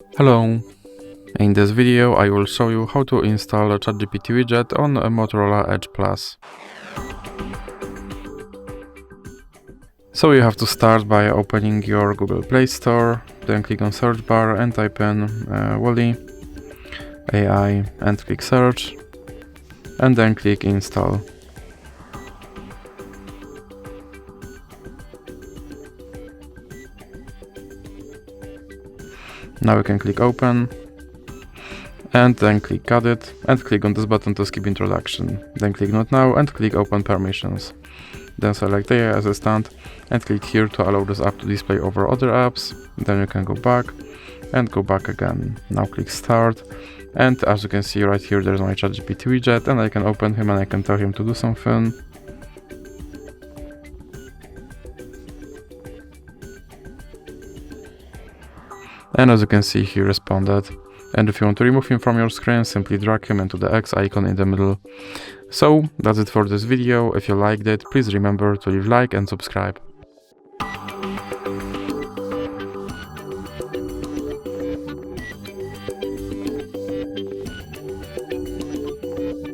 Hello! In this video I will show you how to install a ChatGPT widget on a Motorola Edge Plus. So you have to start by opening your Google Play Store, then click on search bar and type in Wally AI and click search, and then click install. Now you can click open, and then click got it, and click on this button to skip introduction. Then click not now and click open permissions. Then select AI Assistant and click here to allow this app to display over other apps. Then you can go back and go back again. Now click start, and as you can see right here there's my ChatGPT widget, and I can open him and I can tell him to do something. And as you can see, he responded. And if you want to remove him from your screen, simply drag him into the X icon in the middle. So that's it for this video. If you liked it, please remember to leave a like and subscribe.